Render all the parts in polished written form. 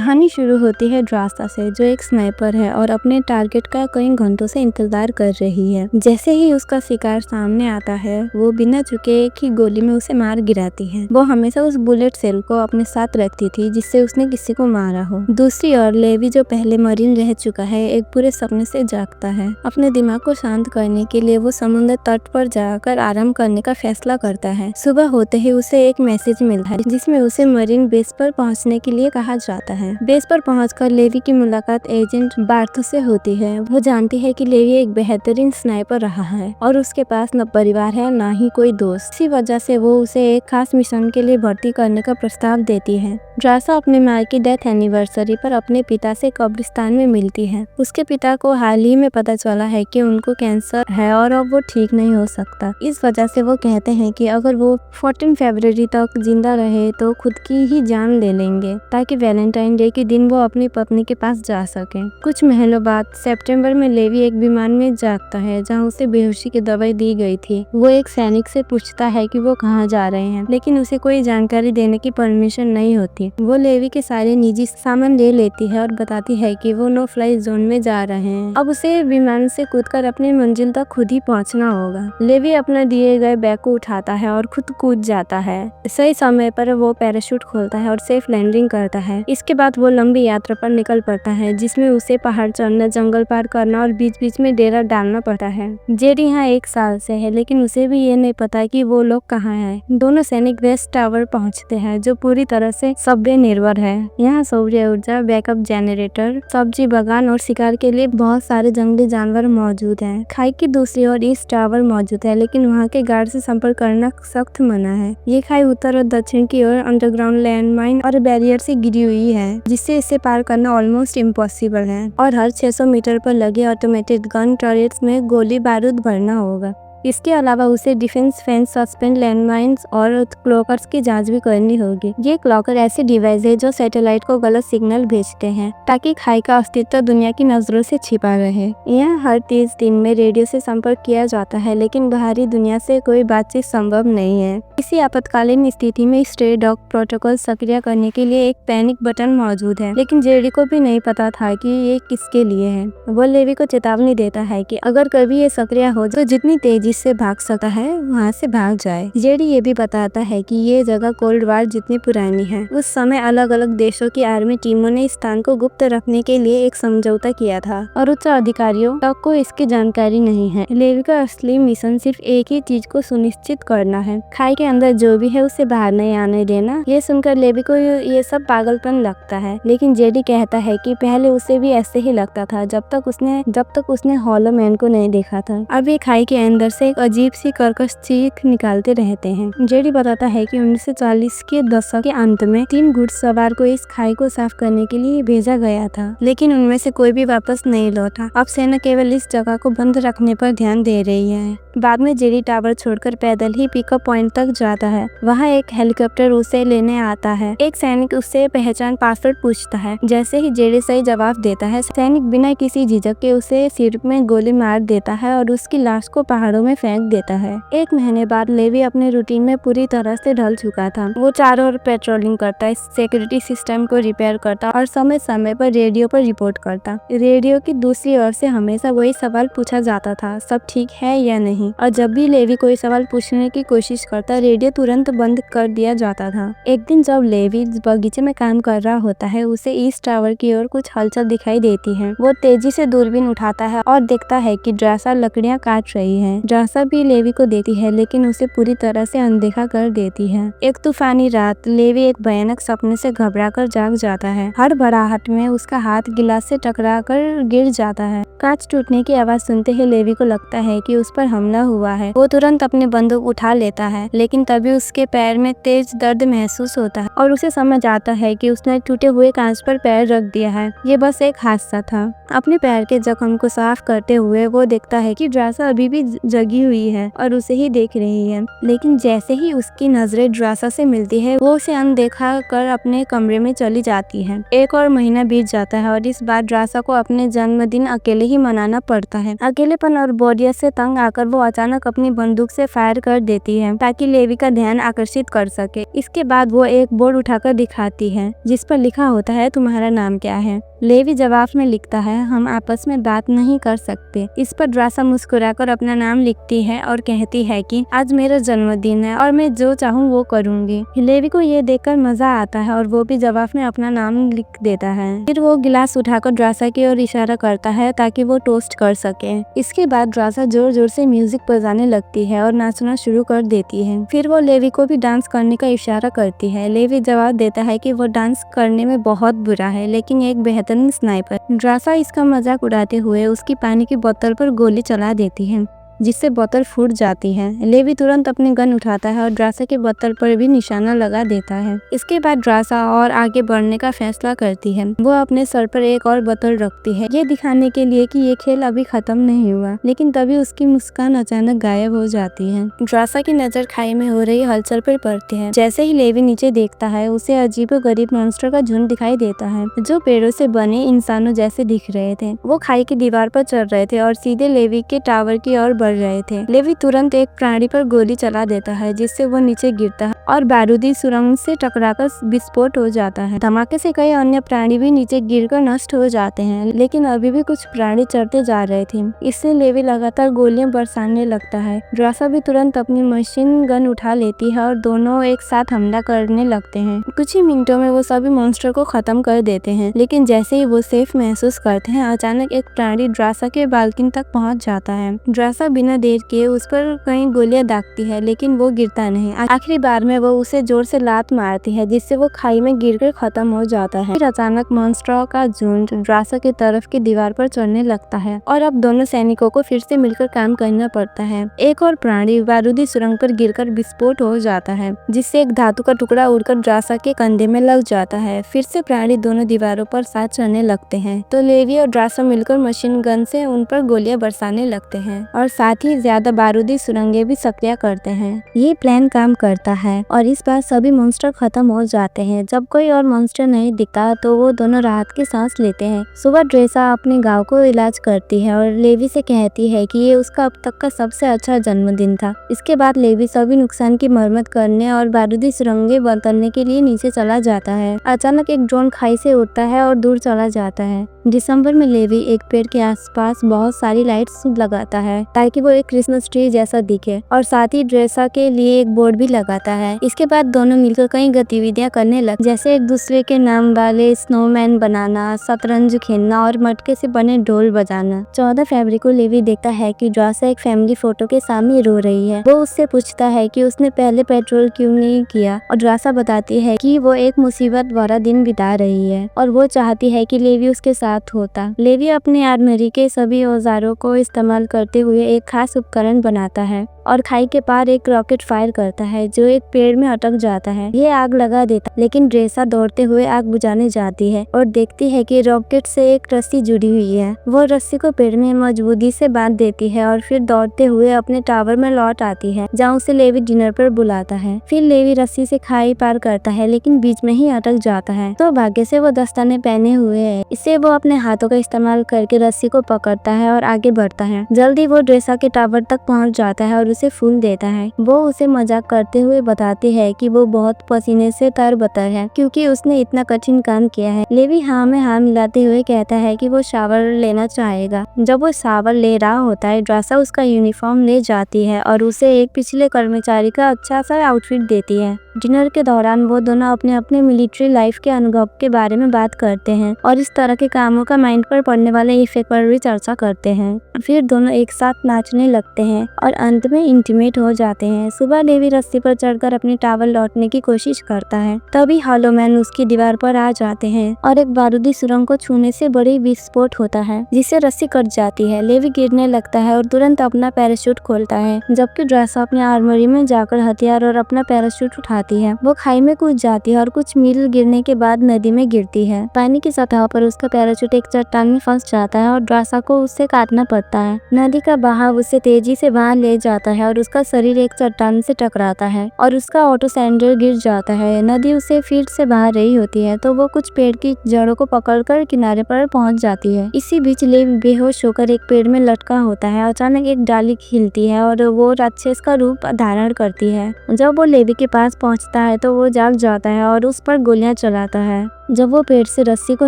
कहानी शुरू होती है ड्रासा से, जो एक स्नाइपर है और अपने टारगेट का कई घंटों से इंतजार कर रही है। जैसे ही उसका शिकार सामने आता है, वो बिना झुके एक ही गोली में उसे मार गिराती है। वो हमेशा उस बुलेट सेल को अपने साथ रखती थी जिससे उसने किसी को मारा हो। दूसरी ओर लेवी, जो पहले मरीन रह चुका है, एक पूरे सपने से जागता है। अपने दिमाग को शांत करने के लिए वो समुद्र तट पर जाकर आराम करने का फैसला करता है। सुबह होते ही उसे एक मैसेज मिलता है जिसमें उसे मरीन बेस पर पहुंचने के लिए कहा जाता है। बेस पर पहुंचकर लेवी की मुलाकात एजेंट बार्थो से होती है। वो जानती है कि लेवी एक बेहतरीन स्नाइपर रहा है और उसके पास न परिवार है न ही कोई दोस्त। इसी वजह से वो उसे एक खास मिशन के लिए भर्ती करने का प्रस्ताव देती है। ड्रासा अपने माँ की डेथ एनिवर्सरी पर अपने पिता से कब्रिस्तान में मिलती है। उसके पिता को हाल ही में पता चला है कि उनको कैंसर है और अब वो ठीक नहीं हो सकता। इस वजह से वो कहते हैं कि अगर वो 14 फरवरी तक जिंदा रहे तो खुद की ही जान ले लेंगे, ताकि वैलेंटाइन डे के दिन वो अपनी पत्नी के पास जा सके। कुछ महीनों बाद सितंबर में लेवी एक विमान में जागता है जहाँ उसे बेहोशी की दवाई दी गई थी। वो एक सैनिक से पूछता है कि वो कहाँ जा रहे हैं, लेकिन उसे कोई जानकारी देने की परमिशन नहीं होती। वो लेवी के सारे निजी सामान ले लेती है और बताती है कि वो नो फ्लाई जोन में जा रहे हैं। अब उसे विमान से कूदकर अपनी मंजिल तक खुद ही पहुंचना होगा। लेवी अपना दिए गए बैग को उठाता है और खुद कूद जाता है। सही समय पर वो पैराशूट खोलता है और सेफ लैंडिंग करता है। इसके बाद वो लंबी यात्रा पर निकल पड़ता है जिसमें उसे पहाड़ चढ़ना, जंगल पार करना और बीच बीच में डेरा डालना पड़ता है। जेरी यहाँ 1 साल से है, लेकिन उसे भी ये नहीं पता कि वो लोग कहाँ हैं। दोनों सैनिक वेस्ट टावर पहुँचते हैं, जो पूरी तरह से सबवे निर्भर है। यहाँ सौर्य ऊर्जा, बैकअप जनरेटर, सब्जी बागान और शिकार के लिए बहुत सारे जंगली जानवर मौजूद हैं। खाई की दूसरी ओर ईस्ट टावर मौजूद है, लेकिन वहाँ के गार्ड से संपर्क करना सख्त मना है। ये खाई उत्तर और दक्षिण की ओर अंडरग्राउंड लैंडमाइन और बैरियर से घिरी हुई है, जिससे इसे पार करना ऑलमोस्ट इम्पॉसिबल है और हर 600 मीटर पर लगे ऑटोमेटेड गन टर्रेट्स में गोली बारूद भरना होगा। इसके अलावा उसे डिफेंस फेंस, सस्पेंड लैंडमाइंस और क्लॉकर्स की जांच भी करनी होगी। ये क्लॉकर ऐसे डिवाइस है जो सैटेलाइट को गलत सिग्नल भेजते हैं ताकि खाई का अस्तित्व दुनिया की नजरों से छिपा रहे। यह हर 30 दिन में रेडियो से संपर्क किया जाता है, लेकिन बाहरी दुनिया से कोई बातचीत संभव नहीं है। किसी आपातकालीन स्थिति में स्ट्रे डॉग प्रोटोकॉल सक्रिय करने के लिए एक पैनिक बटन मौजूद है, लेकिन जेडी को भी नहीं पता था कि ये किसके लिए है। वो लेवी को चेतावनी देता है कि अगर कभी ये सक्रिय हो तो जितनी तेजी से भाग सकता है वहाँ से भाग जाए। जेडी ये भी बताता है कि ये जगह कोल्ड वार जितनी पुरानी है। उस समय अलग अलग देशों की आर्मी टीमों ने स्थान को गुप्त रखने के लिए एक समझौता किया था और उच्च अधिकारियों तक को इसकी जानकारी नहीं है। लेवी का असली मिशन सिर्फ एक ही चीज को सुनिश्चित करना है, खाई के अंदर जो भी है उसे बाहर नहीं आने देना। ये सुनकर लेवी को ये सब पागलपन लगता है, लेकिन जेडी कहता है कि पहले उसे भी ऐसे ही लगता था जब तक उसने हॉलो मैन को नहीं देखा था। अब ये खाई के अंदर से एक अजीब सी कर्कश चीख निकालते रहते हैं। जेडी बताता है कि 1940 के दशक के अंत में 3 घुड़सवार को इस खाई को साफ करने के लिए भेजा गया था, लेकिन उनमें से कोई भी वापस नहीं लौटा। अब सेना केवल इस जगह को बंद रखने पर ध्यान दे रही है। बाद में जेडी टावर छोड़कर पैदल ही पिकअप पॉइंट तक जाता है। वहाँ एक हेलीकॉप्टर उसे लेने आता है। एक सैनिक उससे पहचान पासवर्ड पूछता है। जैसे ही जेडी सही जवाब देता है, सैनिक बिना किसी झिझक के उसे सिर में गोली मार देता है और उसकी लाश को पहाड़ों में फेंक देता है। 1 महीने बाद लेवी अपने रूटीन में पूरी तरह से ढल चुका था। वो चारों ओर पेट्रोलिंग करता, सिक्योरिटी सिस्टम को रिपेयर करता और समय समय पर रेडियो पर रिपोर्ट करता। रेडियो की दूसरी ओर से हमेशा वही सवाल पूछा जाता था, सब ठीक है या नहीं। और जब भी लेवी कोई सवाल पूछने की कोशिश करता, रेडियो तुरंत बंद कर दिया जाता था। एक दिन जब लेवी बगीचे में काम कर रहा होता है, उसे ईस्ट टावर की ओर कुछ हलचल दिखाई देती है। वो तेजी से दूरबीन उठाता है और देखता है कि ड्रासा लकड़ियां काट रही है। ड्रासा भी लेवी को देती है, लेकिन उसे पूरी तरह से अनदेखा कर देती है। एक तूफानी रात, लेवी एक भयानक सपने से घबराकर जाग जाता है। हड़बड़ाहट में उसका हाथ गिलास से टकराकर गिर जाता है। कांच टूटने की आवाज सुनते ही लेवी को लगता है कि उस पर हमला हुआ है। वो तुरंत अपनी बंदूक उठा लेता है, लेकिन तभी उसके पैर में तेज दर्द महसूस होता है और उसे समझ आता है कि उसने टूटे हुए कांच पर पैर रख दिया है। ये बस एक हादसा था। अपने पैर के जख्म को साफ करते हुए वो देखता है कि ड्रासा अभी भी लगी हुई है और उसे ही देख रही है। लेकिन जैसे ही उसकी नजरें ड्रासा से मिलती है वो उसे अनदेखा कर अपने कमरे में चली जाती है। एक और महीना बीत जाता है और इस बार ड्रासा को अपने जन्मदिन अकेले ही मनाना पड़ता है। अकेलेपन और बोरियत से तंग आकर वो अचानक अपनी बंदूक से फायर कर देती है ताकि लेवी का ध्यान आकर्षित कर सके। इसके बाद वो एक बोर्ड उठाकर दिखाती है जिस पर लिखा होता है तुम्हारा नाम क्या है। लेवी जवाब में लिखता है हम आपस में बात नहीं कर सकते। इस पर ड्रासा मुस्कुराकर अपना नाम लिखती है और कहती है कि आज मेरा जन्मदिन है और मैं जो चाहूँ वो करूँगी। लेवी को ये देखकर मजा आता है और वो भी जवाब में अपना नाम लिख देता है। फिर वो गिलास उठाकर ड्रासा की ओर इशारा करता है ताकि वो टोस्ट कर सके। इसके बाद ड्रासा जोर जोर से म्यूजिक बजाने लगती है और नाचना शुरू कर देती है। फिर वो लेवी को भी डांस करने का इशारा करती है। लेवी जवाब देता है कि वो डांस करने में बहुत बुरा है लेकिन एक बेहतरीन स्नाइपर। ड्रासा इसका मजाक उड़ाते हुए उसकी पानी की बोतल पर गोली चला देती है जिससे बोतल फूट जाती है। लेवी तुरंत अपनी गन उठाता है और ड्रासा की बोतल पर भी निशाना लगा देता है। इसके बाद ड्रासा और आगे बढ़ने का फैसला करती है। वो अपने सर पर एक और बोतल रखती है ये दिखाने के लिए कि ये खेल अभी खत्म नहीं हुआ। लेकिन तभी उसकी मुस्कान अचानक गायब हो जाती है। ड्रासा की नजर खाई में हो रही हलचल पर पड़ती है। जैसे ही लेवी नीचे देखता है उसे अजीबोगरीब मॉन्स्टर का झुंड दिखाई देता है जो पेड़ों से बने इंसानों जैसे दिख रहे थे। वो खाई की दीवार पर चढ़ रहे थे और सीधे लेवी के टावर की ओर बढ़ रहे थे। लेवी तुरंत एक प्राणी पर गोली चला देता है जिससे वो नीचे गिरता है और बारूदी सुरंग से टकराकर विस्फोट हो जाता है। धमाके से कई अन्य प्राणी भी नीचे गिरकर नष्ट हो जाते हैं लेकिन अभी भी कुछ प्राणी चढ़ते जा रहे थे। इससे लेवी लगातार गोलियां बरसाने लगता है। ड्रासा भी तुरंत अपनी मशीन गन उठा लेती है और दोनों एक साथ हमला करने लगते हैं। कुछ ही मिनटों में वो सभी मॉन्स्टर को खत्म कर देते हैं। लेकिन जैसे ही वो सेफ महसूस करते हैं अचानक एक प्राणी ड्रासा के बाल्कनी तक पहुंच जाता है। ड्रासा बिना देर किए उस पर कई गोलियां दागती है लेकिन वो गिरता नहीं। आखिरी बार में वो उसे जोर से लात मारती है जिससे वो खाई में गिरकर खत्म हो जाता है। फिर अचानक मॉन्स्टरों का झुंड ड्रासा की तरफ की दीवार पर चढ़ने लगता है और अब दोनों सैनिकों को फिर से मिलकर काम करना पड़ता है। एक और प्राणी बारूदी सुरंग पर गिरकर विस्फोट हो जाता है जिससे एक धातु का टुकड़ा उड़कर ड्रासा के कंधे में लग जाता है। फिर से प्राणी दोनों दीवारों पर साथ चढ़ने लगते हैं तो लेवी और ड्रासा मिलकर मशीन गन से उन पर गोलियां बरसाने लगते हैं और साथ ही ज्यादा बारूदी सुरंगें भी सक्रिय करते हैं। ये प्लान काम करता है और इस बार सभी मॉन्स्टर खत्म हो जाते हैं। जब कोई और मॉन्स्टर नहीं दिखता तो वो दोनों राहत की सांस लेते हैं। सुबह ड्रेसा अपने गांव को इलाज करती है और लेवी से कहती है कि ये उसका अब तक का सबसे अच्छा जन्मदिन था। इसके बाद लेवी सभी नुकसान की मरम्मत करने और बारूदी सुरंगें बदलने के लिए नीचे चला जाता है। अचानक एक ड्रोन खाई से उड़ता है और दूर चला जाता है। दिसंबर में लेवी एक पेड़ के आसपास बहुत सारी लाइट्स लगाता है ताकि वो एक क्रिसमस ट्री जैसा दिखे और साथ ही ड्रेसा के लिए एक बोर्ड भी लगाता है। इसके बाद दोनों मिलकर कई गतिविधियां करने लगे जैसे एक दूसरे के नाम वाले स्नोमैन बनाना, शतरंज खेलना और मटके से बने ढोल बजाना। 14 फरवरी को लेवी देखता है कि ड्रासा एक फैमिली फोटो के सामने रो रही है। वो उससे पूछता है कि उसने पहले पेट्रोल क्यों नहीं किया और ड्रासा बताती है कि वो एक मुसीबत भरा दिन बिता रही है और वो चाहती है कि लेवी उसके साथ होता। लेवी अपने आर्मरी के सभी औजारों को इस्तेमाल करते हुए एक खास उपकरण बनाता है और खाई के पार एक रॉकेट फायर करता है जो एक पेड़ में अटक जाता है। ये आग लगा देता लेकिन ड्रेसा दौड़ते हुए आग बुझाने जाती है और देखती है कि रॉकेट से एक रस्सी जुड़ी हुई है। वो रस्सी को पेड़ में मजबूती से बांध देती है और फिर दौड़ते हुए अपने टावर में लौट आती है जहाँ उसे लेवी डिनर पर बुलाता है। फिर लेवी रस्सी से खाई पार करता है लेकिन बीच में ही अटक जाता है तो भाग्य से वो दस्ताने पहने हुए है। इससे वो अपने हाथों का इस्तेमाल करके रस्सी को पकड़ता है और आगे बढ़ता है। जल्दी वो ड्रेसा के टावर तक पहुंच जाता है और उसे फूल देता है। वो उसे मजाक करते हुए बताती है कि वो बहुत पसीने से तरबतर है क्योंकि उसने इतना कठिन काम किया है। लेवी हाँ में हाँ मिलाते हुए कहता है कि वो शावर लेना चाहेगा। जब वो शावर ले रहा होता है ड्रेसा उसका यूनिफॉर्म ले जाती है और उसे एक पिछले कर्मचारी का अच्छा सा आउटफिट देती है। डिनर के दौरान वो दोनों अपने अपने मिलिट्री लाइफ के अनुभव के बारे में बात करते हैं और इस तरह के कामों का माइंड पर पड़ने वाले इफेक्ट पर भी चर्चा करते हैं। फिर दोनों एक साथ नाचने लगते हैं और अंत में इंटीमेट हो जाते हैं। सुबह लेवी रस्सी पर चढ़कर अपनी टावर लौटने की कोशिश करता है। तभी हॉलो मैन उसकी दीवार पर आ जाते हैं और एक बारूदी सुरंग को छूने से बड़ी विस्फोट होता है, जिससे रस्सी कट जाती है। लेवी गिरने लगता है और तुरंत अपना पैराशूट खोलता है, जबकि ड्रासा अपनी आर्मरी में जाकर हथियार और अपना पैराशूट उठाती है। वो खाई में कूद जाती है और कुछ मील गिरने के बाद नदी में गिरती है। पानी की सतह पर उसका पैराशूट एक चट्टान में फंस जाता है और ड्रासा को उससे काटना पड़ता है। नदी का बहाव उसे तेजी से बाहर ले जाता है और उसका शरीर एक चट्टान से टकराता है और उसका ऑटो सैंडल गिर जाता है। नदी उसे फिर से बहा रही होती है तो वो कुछ पेड़ की जड़ों को पकड़कर किनारे पर पहुंच जाती है। इसी बीच लेवी बेहोश होकर एक पेड़ में लटका होता है। अचानक एक डाली हिलती है और वो राक्षस का रूप धारण करती है। जब वो लेवी के पास पहुंचता है तो वो जाग जाता है और उस पर गोलियां चलाता है। जब वो पेड़ से रस्सी को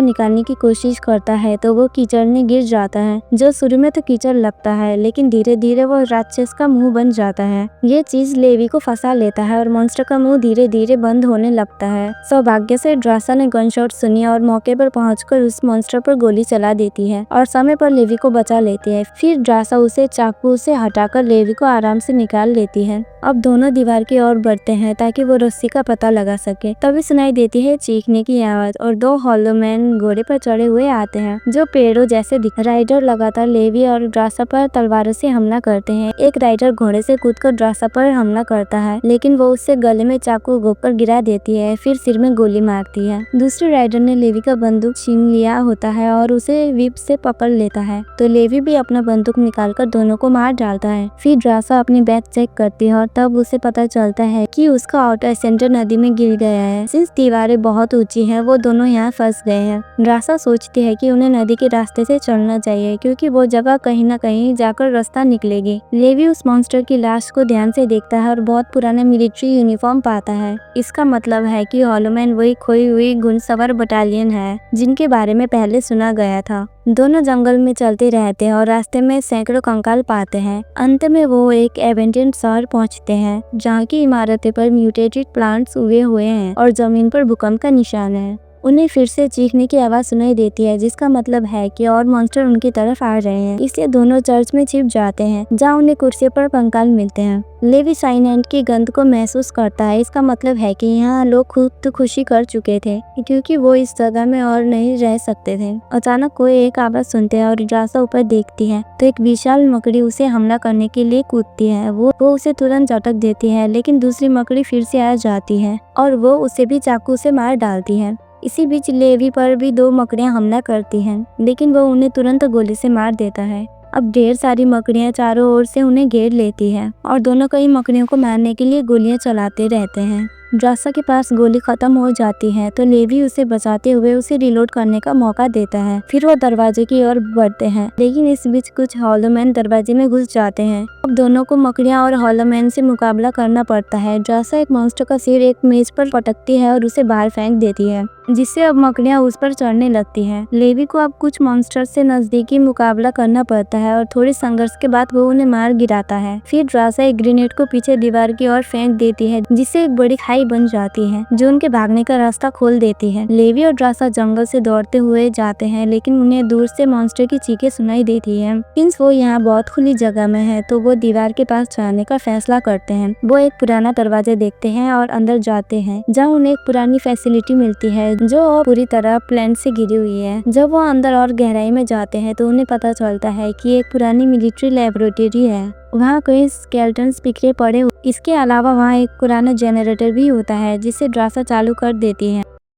निकालने की कोशिश करता है तो वो कीचड़ में गिर जाता है। जो शुरू में तो कीचड़ लगता है, लेकिन धीरे धीरे वो राक्षस का मुंह बन जाता है। ये चीज लेवी को फंसा लेता है और मॉन्स्टर का मुंह धीरे धीरे बंद होने लगता है। सौभाग्य से ड्रासा ने गनशॉट सुनी और मौके पर पहुंचकर उस मॉन्स्टर पर गोली चला देती है और समय पर लेवी को बचा लेती है। फिर ड्रासा उसे चाकू से हटाकर लेवी को आराम से निकाल लेती है। अब दोनों दीवार की ओर बढ़ते हैं ताकि वो रस्सी का पता लगा सके। तभी सुनाई देती है चीखने की आवाज और दो हॉलो मैन घोड़े पर चढ़े हुए आते हैं, जो पेड़ों जैसे दिख। राइडर लगातार लेवी और ड्रासा पर तलवारों से हमला करते हैं। एक राइडर घोड़े से कूदकर ड्रासा पर हमला करता है, लेकिन वो उससे गले में चाकू घोंपकर गिरा देती है, फिर सिर में गोली मारती है। दूसरे राइडर ने लेवी का बंदूक छीन लिया होता है और उसे व्हीप से पकड़ लेता है, तो लेवी भी अपना बंदूक निकालकर दोनों को मार डालता है। फिर ड्रासा अपनी बैग चेक करती है और तब उसे पता चलता है कि उसका ऑटो सेंटर नदी में गिर गया है। सिंस दीवारें बहुत ऊंची हैं, वो दोनों यहाँ फंस गए हैं। ड्रासा सोचती है कि उन्हें नदी के रास्ते से चलना चाहिए, क्योंकि वो जगह कहीं न कहीं जाकर रास्ता निकलेगी। लेवी उस मॉन्स्टर की लाश को ध्यान से देखता है और बहुत पुराना मिलिट्री यूनिफॉर्म पाता है। इसका मतलब है कि हॉलो मैन वही खोई हुई घुड़सवार बटालियन है जिनके बारे में पहले सुना गया था। दोनों जंगल में चलते रहते हैं और रास्ते में सैकड़ों कंकाल पाते हैं। अंत में वो एक एबेंडन शहर पहुंचते हैं, जहाँ की इमारतें पर म्यूटेटेड प्लांट्स उगे हुए हैं और जमीन पर भूकंप का निशान है। उन्हें फिर से चीखने की आवाज सुनाई देती है, जिसका मतलब है कि और मॉन्स्टर उनकी तरफ आ रहे हैं। इसलिए दोनों चर्च में छिप जाते हैं, जहाँ उन्हें कुर्सी पर कंकाल मिलते हैं। लेवी साइनेंट की गंध को महसूस करता है। इसका मतलब है कि यहाँ लोग खुदकुशी कर चुके थे, क्योंकि वो इस जगह में और नहीं रह सकते थे। अचानक कोई एक आवाज सुनते हैं और ड्रासा ऊपर देखती है तो एक विशाल मकड़ी उसे हमला करने के लिए कूदती है। वो उसे तुरंत झटक देती है, लेकिन दूसरी मकड़ी फिर से आ जाती है और वो उसे भी चाकू से मार डालती है। इसी बीच लेवी पर भी दो मकड़ियां हमला करती हैं, लेकिन वो उन्हें तुरंत गोली से मार देता है। अब ढेर सारी मकड़ियां चारों ओर से उन्हें घेर लेती है और दोनों कई मकड़ियों को मारने के लिए गोलियां चलाते रहते हैं। ड्रासा के पास गोली खत्म हो जाती है तो लेवी उसे बचाते हुए उसे रिलोड करने का मौका देता है। फिर वो दरवाजे की ओर बढ़ते हैं, लेकिन इस बीच कुछ हॉलो मैन दरवाजे में घुस जाते हैं। अब दोनों को मकड़ियां और हॉलो मैन से मुकाबला करना पड़ता है। ड्रासा एक मॉन्स्टर का सिर एक मेज पर पटकती है और उसे बाहर फेंक देती है, जिससे अब मकड़ियां उस पर चढ़ने लगती हैं। लेवी को अब कुछ मॉन्स्टर से नजदीकी मुकाबला करना पड़ता है और थोड़े संघर्ष के बाद वो उन्हें मार गिराता है। फिर ड्रासा एक ग्रेनेड को पीछे दीवार की ओर फेंक देती है, जिससे एक बड़ी खाई बन जाती है, जो उनके भागने का रास्ता खोल देती है। लेवी और ड्रासा जंगल से दौड़ते हुए जाते हैं, लेकिन उन्हें दूर से मॉन्स्टर की चीखें सुनाई देती है। सिंस वो यहाँ बहुत खुली जगह में है, तो वो दीवार के पास जाने का फैसला करते हैं। वो एक पुराना दरवाजा देखते हैं और अंदर जाते हैं, जहाँ उन्हें एक पुरानी फैसिलिटी मिलती है जो पूरी तरह प्लेन से घिरी हुई है। जब वो अंदर और गहराई में जाते हैं तो उन्हें पता चलता है कि एक पुरानी मिलिट्री लेबोरेटरी है। वहाँ कई स्केलेटन्स बिखरे पड़े। इसके अलावा वहाँ एक पुराना जनरेटर भी होता है, जिसे ड्रासा चालू कर देती है।